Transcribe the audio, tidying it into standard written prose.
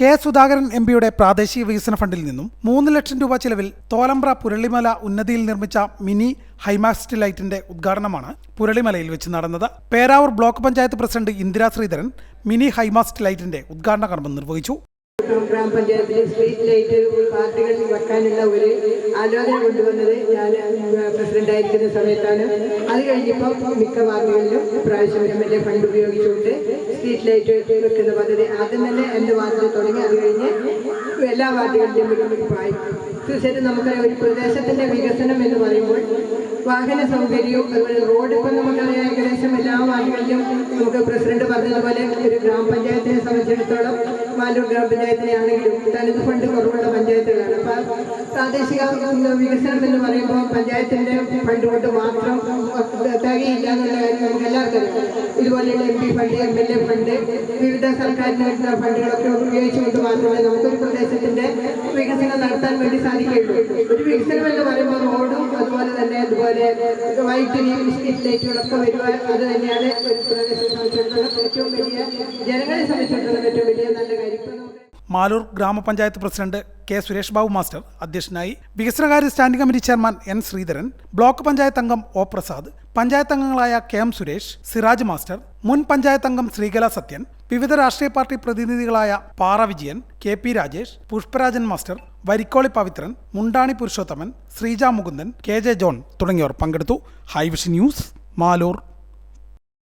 K Sudhakaran എംപിയുടെ പ്രാദേശിക വികസന ഫണ്ടിൽ നിന്നും 3 ലക്ഷം രൂപ ചിലവിൽ തോലമ്പ്ര പുരളിമല ഉന്നതിയിൽ നിർമ്മിച്ച മിനി ഹൈമാസ്റ്റ് ലൈറ്റിന്റെ ഉദ്ഘാടനമാണ് പുരളിമലയിൽ വെച്ച് നടന്നത്. Peravoor block panchayat president Indira Sreedharan mini high mast ലൈറ്റിന്റെ ഉദ്ഘാടന കർമ്മം നിർവഹിച്ചു. ഗ്രാമപഞ്ചായത്തിലെ സ്ട്രീറ്റ് ലൈറ്റ് പാർട്ടികളിൽ വെക്കാനുള്ള ഒരു ആലോചന കൊണ്ടുവന്നത് ഞാൻ പ്രസിഡന്റായിരിക്കുന്ന സമയത്താണ്. അത് കഴിഞ്ഞപ്പോൾ മിക്ക വാർഡുകളിലും പ്രാവശ്യം MLA ഫണ്ട് ഉപയോഗിച്ചുകൊണ്ട് സ്ട്രീറ്റ് ലൈറ്റ് വെക്കുന്ന പദ്ധതി ആദ്യം തന്നെ എൻ്റെ വാർഡിൽ തുടങ്ങി. അത് കഴിഞ്ഞ് എല്ലാ വാർഡുകളിലും ആയി. തീർച്ചയായിട്ടും നമുക്കറിയാം, ഒരു പ്രദേശത്തിൻ്റെ വികസനം എന്ന് പറയുമ്പോൾ വാഹന സൗകര്യവും അതുപോലെ റോഡ് ഇപ്പം നമുക്കറിയാം ഏകദേശം എല്ലാ വാർഡുകളിലും നമുക്ക് പ്രസിഡന്റ് പറഞ്ഞതുപോലെ ഒരു ഗ്രാമപഞ്ചായത്തിനെ സംബന്ധിച്ചിടത്തോളം മാലൂർ ഗ്രാമപഞ്ചായത്തിനെ ആണെങ്കിലും തനത് ഫണ്ട് കുറവുള്ള പഞ്ചായത്തുകളാണ്. അപ്പം പ്രാദേശിക വികസനം എന്ന് പറയുമ്പോൾ പഞ്ചായത്തിൻ്റെ ഫണ്ട് കൊണ്ട് മാത്രം തികയില്ല എന്നുള്ള കാര്യം നമുക്ക് എല്ലാവർക്കും അറിയാം. ഇതുപോലെയുള്ള MP ഫണ്ട്, MLA ഫണ്ട്, വിവിധ സർക്കാരിന് വരുന്ന ഫണ്ടുകളൊക്കെ ഉപയോഗിച്ചുകൊണ്ട് മാത്രമേ നമുക്കൊരു പ്രദേശത്തിൻ്റെ വികസനം നടത്താൻ വേണ്ടി സാധിക്കുകയുള്ളൂ. ഒരു വികസനം എന്ന് പറയുമ്പോൾ റോഡും അതുപോലെ തന്നെ അതുപോലെ വൈദ്യുതി സ്ട്രീറ്റ് ലൈറ്റുകളൊക്കെ വരുക, അത് തന്നെയാണ് ഒരു പ്രദേശത്തെ സംബന്ധിച്ചിടത്തോളം ഏറ്റവും വലിയ ജനങ്ങളെ സംബന്ധിച്ചിടത്തോളം ഏറ്റവും വലിയ നല്ല കാര്യം. മാലൂർ ഗ്രാമപഞ്ചായത്ത് president K Suresh Babu master അധ്യക്ഷനായി. വികസനകാര്യ standing committee chairman N Sreedharan, block panchayat അംഗം O പ്രസാദ്, പഞ്ചായത്ത് അംഗങ്ങളായ KM സുരേഷ്, സിറാജ് മാസ്റ്റർ, മുൻ പഞ്ചായത്ത് അംഗം ശ്രീകല സത്യൻ, വിവിധ രാഷ്ട്രീയ പാർട്ടി പ്രതിനിധികളായ പാറ Vijayan, KP Rajesh, Pushparajan master, Varikkoli Pavithran, മുണ്ടാണി Purushothaman, Sreeja Mukundan, KJ John തുടങ്ങിയവർ പങ്കെടുത്തു. ഹൈവിഷൻ ന്യൂസ്, മാലൂർ.